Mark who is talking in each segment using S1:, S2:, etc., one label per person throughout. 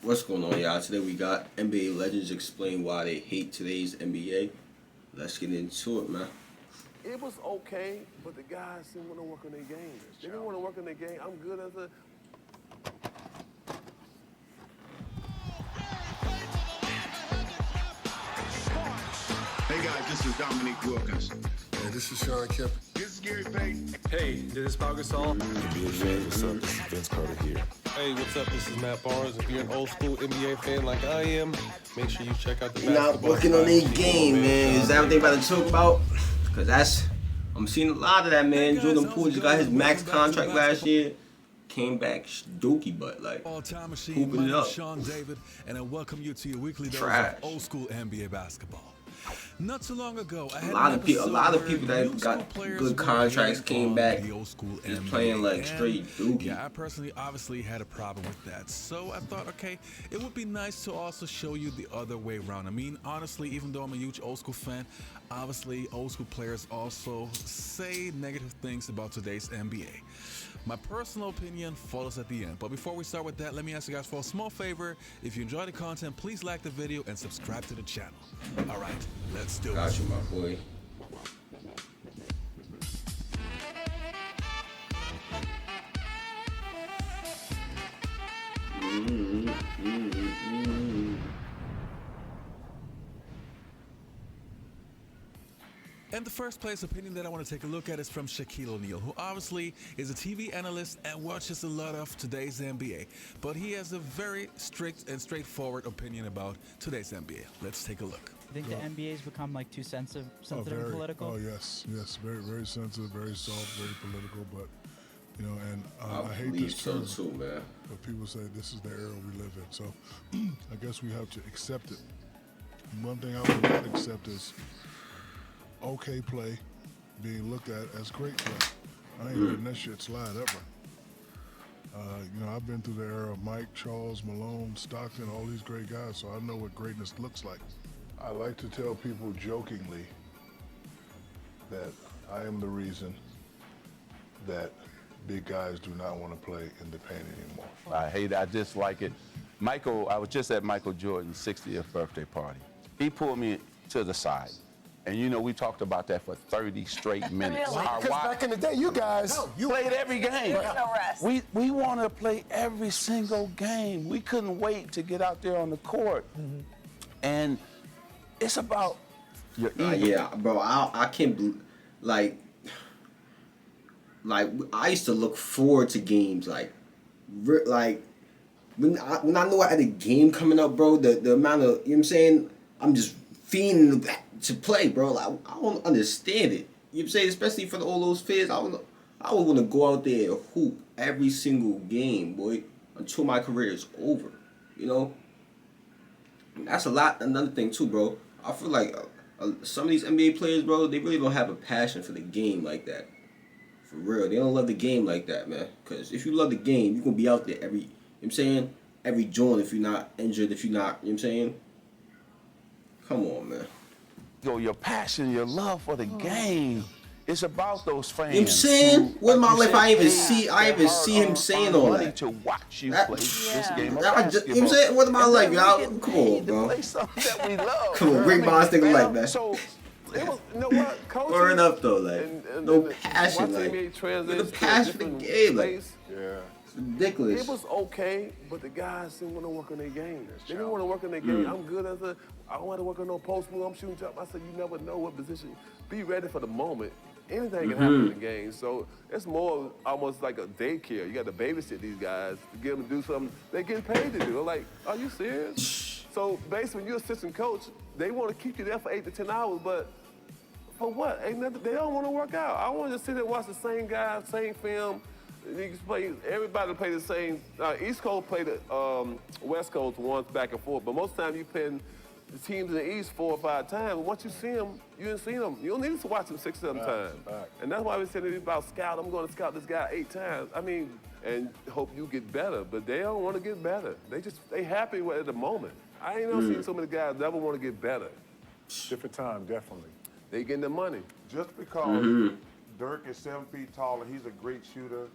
S1: What's going on, y'all? Today we got NBA legends explain why they hate today's NBA. Let's get into it, man.
S2: It was okay, but the guys didn't want to work on their game. They didn't want to work on their game. I'm good as a...
S3: Hey guys, this is Dominique Wilkins.
S4: Hey, this is Sean Kemp.
S3: This is Gary Payton.
S5: Hey, this is Pau Gasol.
S4: What's up? This is Vince Carter here.
S5: Hey, what's up? This is Matt Barnes. If you're an old school NBA fan like I am, make sure you check out the
S1: You're not
S5: basketball.
S1: working on their game, man. Is that what they about to talk about? Because I'm seeing a lot of that, man. Jordan Poole just got his max contract last year. Came back dookie butt, like,
S6: all-time machine,
S1: hooping it up.
S6: Sean David, and I welcome you to your weekly dose
S1: Trash.
S6: of old school NBA basketball. Not too long ago, I had
S1: A lot of people that got good contracts came back just playing like straight dookie.
S6: Yeah, I personally obviously had a problem with that. So I thought, okay, it would be nice to also show you the other way around. I mean, honestly, even though I'm a huge old school fan, obviously old school players also say negative things about today's NBA. My personal opinion follows at the end. But before we start with that, let me ask you guys for a small favor. If you enjoy the content, please like the video and subscribe to the channel. All right, let's do it.
S1: Got you, my boy.
S6: And the first place opinion that I want to take a look at is from Shaquille O'Neal, who obviously is a TV analyst and watches a lot of today's NBA. But he has a very strict and straightforward opinion about today's NBA. Let's take a look.
S7: You think the NBA's become like too sensitive and political?
S4: Oh yes, very, very sensitive, very soft, very political. But you know, and I hate this
S1: so
S4: term.
S1: too, man.
S4: But people say this is the era we live in. So I guess we have to accept it. And one thing I would not accept is okay play being looked at as great play. I ain't letting that shit slide ever. You know, I've been through the era of Mike, Charles, Malone, Stockton, all these great guys, so I know what greatness looks like. I like to tell people jokingly that I am the reason that big guys do not want to play in the paint anymore.
S8: I hate it. I dislike it. I was just at Michael Jordan's 60th birthday party. He pulled me to the side. And you know, we talked about that for 30 straight minutes.
S9: Really? Because back in the day, you guys
S8: played every game.
S9: No rest.
S8: We want to play every single game. We couldn't wait to get out there on the court. And it's about your ego.
S1: Yeah, bro, I can't believe, like I used to look forward to games, like when I know I had a game coming up, bro, the amount of, you know what I'm saying, I'm just fiending to play, bro. Like, I don't understand it. You know what I'm saying? Especially for all those fans, I would want to go out there and hoop every single game, boy, until my career is over. You know? That's a lot. Another thing, too, bro. I feel like some of these NBA players, bro, they really don't have a passion for the game like that. For real. They don't love the game like that, man. Because if you love the game, you're going to be out there every, you know what I'm saying? Every joint if you're not injured, if you're not, you know what I'm saying? Come on, man.
S8: Your passion, your love for the game. It's about those fans.
S1: You know what I'm saying? With my life, I even see him saying all that.
S8: To watch you play this game of
S1: you know what I'm
S8: basketball.
S1: saying? What am I like, y'all? Come on,
S8: To
S1: bro.
S8: play something that we love.
S1: Come on, great minds think alike, man.
S2: So, it was, you know what? Coaching,
S1: Fair enough, though, like, no passion,
S2: watching
S1: like,
S2: NBA
S1: with
S2: transition
S1: the passion for the
S2: to a
S1: game, like,
S2: different place,
S1: it's ridiculous.
S2: it was okay, but the guys didn't want to work on their game. They didn't want to work on their game. I'm good as I don't want to work on no post move. I'm shooting jump. I said, you never know what position. Be ready for the moment. Anything can happen in the game. So it's more almost like a daycare. You got to babysit these guys to get them to do something they're getting paid to do. I'm like, are you serious? So basically, when you're assistant coach, they want to keep you there for 8 to 10 hours, but for what? Ain't nothing, they don't want to work out. I want to sit there and watch the same guy, same film. You can play, everybody play the same. East Coast play the West Coast once back and forth, but most of the time you playing the teams in the East 4 or 5 times. Once you see them, you didn't see them. You don't need to watch them 6 or 7 times. And that's why we said about scout. I'm going to scout this guy 8 times. I mean, and hope you get better. But they don't want to get better. They happy with it at the moment. I ain't never seen so many guys never want to get better.
S9: Different time, definitely.
S2: They getting the money.
S10: Just because Dirk is 7 feet tall and he's a great shooter,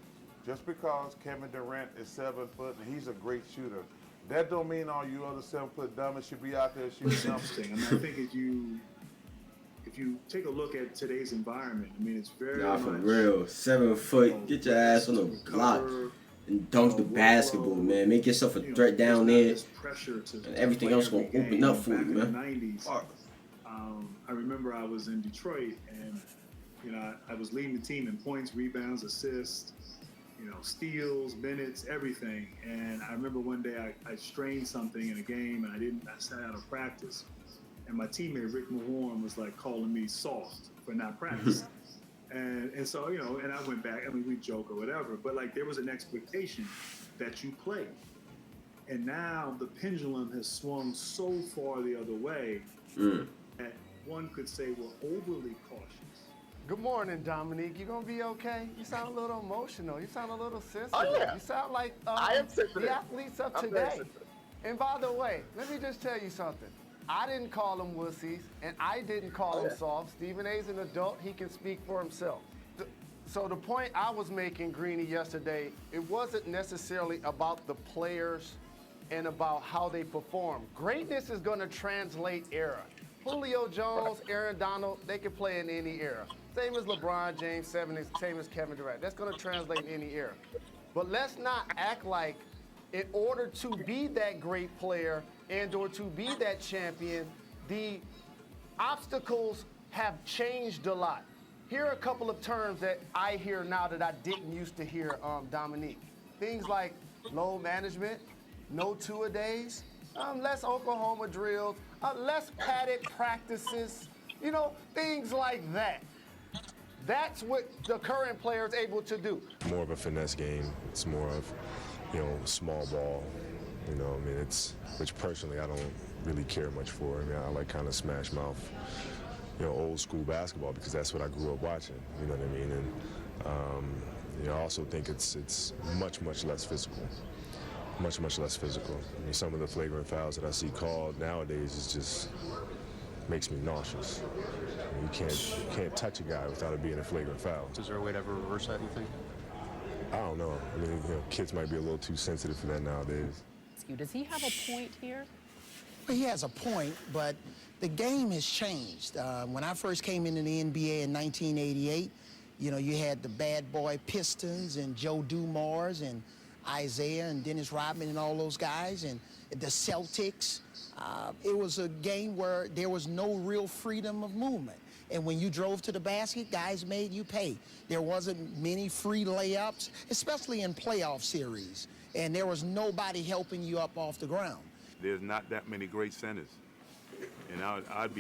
S10: just because Kevin Durant is 7 foot and he's a great shooter, That don't mean all you other 7-foot dummies should be out there
S11: Well,
S10: shooting
S11: it's interesting. I mean, I think if you take a look at today's environment, I mean, it's very
S1: Nah, for
S11: much,
S1: real. 7 foot. Get your ass on the block and dunk the basketball, man. Make yourself a threat down there, and everything else gonna open up for you, man.
S11: Back in the 90s, I remember I was in Detroit, and I was leading the team in points, rebounds, assists, steals, minutes, everything. And I remember one day I strained something in a game, and I sat out of practice. And my teammate Rick Mahorn was like calling me soft for not practicing. And so, and I went back. I mean, we joke or whatever, but like there was an expectation that you play. And now the pendulum has swung so far the other way that one could say we're overly cautious.
S12: Good morning, Dominique. You gonna be okay? You sound a little emotional. You sound a little sensitive.
S13: Oh, yeah.
S12: You sound like
S13: I am sensitive.
S12: the athletes of
S13: I'm very
S12: today.
S13: sensitive.
S12: And by the way, let me just tell you something. I didn't call them wussies, and I didn't call them soft. Stephen A's an adult. He can speak for himself. So the point I was making, Greeny, yesterday, it wasn't necessarily about the players and about how they perform. Greatness is going to translate era. Julio Jones, Aaron Donald, they can play in any era. Same as LeBron James, same as Kevin Durant. That's going to translate in any era. But let's not act like in order to be that great player and or to be that champion, the obstacles have changed a lot. Here are a couple of terms that I hear now that I didn't used to hear, Dominique. Things like load management, no two-a-days, less Oklahoma drills, less padded practices, things like that. That's what the current player is able to do.
S14: More of a finesse game. It's more of, small ball. Which personally I don't really care much for. I mean, I like kind of smash mouth, old school basketball because that's what I grew up watching. You know what I mean? And I also think it's much less physical. Much less physical. I mean, some of the flagrant fouls that I see called nowadays is just makes me nauseous. I mean, you can't touch a guy without it being a flagrant foul.
S5: Is there a way to ever reverse that, you think?
S14: I don't know. I mean, kids might be a little too sensitive for that nowadays.
S15: Does he have a point here?
S16: Well, he has a point, but the game has changed. When I first came into the NBA in 1988, you had the bad boy Pistons and Joe Dumars and Isaiah and Dennis Rodman and all those guys, and the Celtics. It was a game where there was no real freedom of movement. And when you drove to the basket, guys made you pay. There wasn't many free layups, especially in playoff series. And there was nobody helping you up off the ground.
S10: There's not that many great centers. And I'd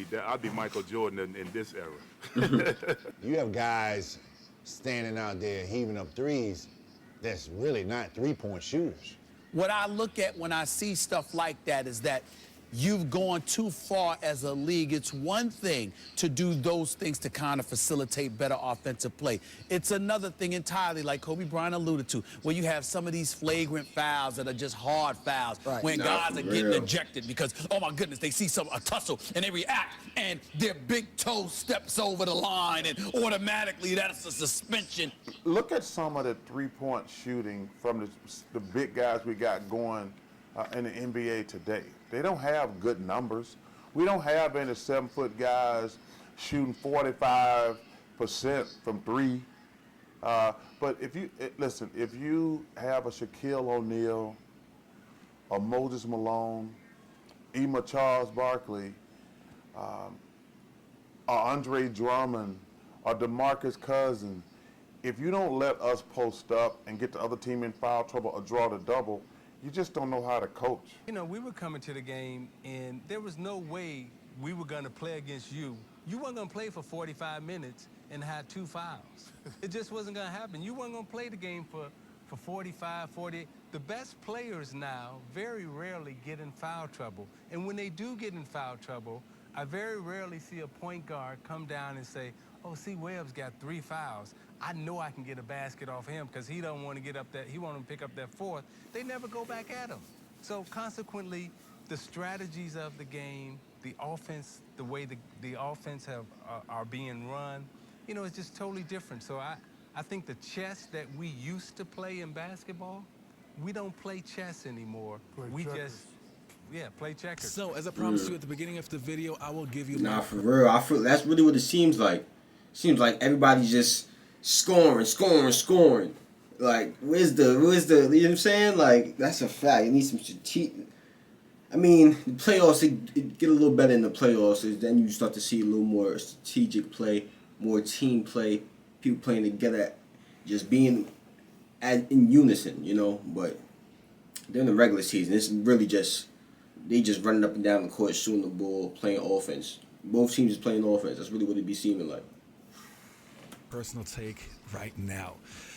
S10: be Michael Jordan in this era.
S17: You have guys standing out there heaving up threes that's really not three-point shooters.
S18: What I look at when I see stuff like that is that you've gone too far as a league. It's one thing to do those things to kind of facilitate better offensive play. It's another thing entirely, like Kobe Bryant alluded to, where you have some of these flagrant fouls that are just hard fouls, when guys are getting ejected because, oh my goodness, they see a tussle and they react and their big toe steps over the line and automatically that's a suspension.
S10: Look at some of the three-point shooting from the big guys we got going in the NBA today. They don't have good numbers. We don't have any 7-foot guys shooting 45% from three. But if you have a Shaquille O'Neal, a Moses Malone, Ema Charles Barkley, or Andre Drummond, or DeMarcus Cousins, if you don't let us post up and get the other team in foul trouble or draw the double, you just don't know how to coach.
S19: We were coming to the game, and there was no way we were going to play against you. You weren't going to play for 45 minutes and have 2 fouls. It just wasn't going to happen. You weren't going to play the game for 45, 40. The best players now very rarely get in foul trouble. And when they do get in foul trouble, I very rarely see a point guard come down and say, oh, see, Webb's got 3 fouls. I know I can get a basket off him because he don't want to get up that, he want to pick up that 4th. They never go back at him. So consequently, the strategies of the game, the offense, the way the offense are being run, it's just totally different. So I think the chess that we used to play in basketball we don't play chess anymore. We just, play checkers.
S6: So, as I promised you at the beginning of the video, I will give you
S1: Nah, for real. I feel that's really what it seems like. Seems like everybody's just scoring. Like, where's the, you know what I'm saying? Like, that's a fact. You need some strategic. I mean, the playoffs, it get a little better in the playoffs. Then you start to see a little more strategic play, more team play, people playing together, just being in unison, you know. But during the regular season, it's really just, they just running up and down the court, shooting the ball, playing offense. Both teams is playing offense. That's really what it be seeming like.
S6: Personal take right now.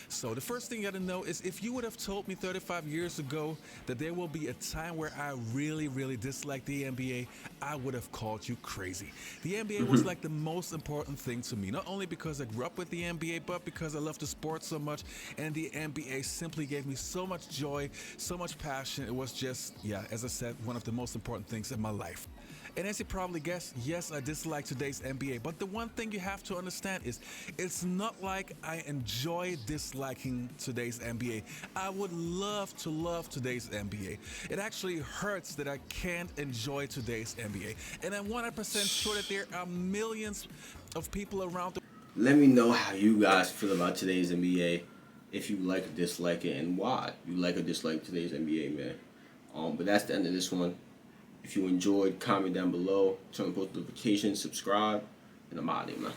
S6: So the first thing you gotta know is, if you would have told me 35 years ago that there will be a time where I really, really dislike the NBA, I would have called you crazy. The NBA was like the most important thing to me, not only because I grew up with the NBA, but because I love the sport so much, and the NBA simply gave me so much joy, so much passion. It was just, as I said, one of the most important things in my life. And as you probably guessed, yes, I dislike today's NBA. But the one thing you have to understand is, it's not like I enjoy disliking today's NBA. I would love to love today's NBA. It actually hurts that I can't enjoy today's NBA. And I'm 100% sure that there are millions of people around the world.
S1: Let me know how you guys feel about today's NBA. If you like or dislike it, and why you like or dislike today's NBA, man. But that's the end of this one. If you enjoyed, comment down below, turn on post notifications, subscribe, and I'm out of here, man.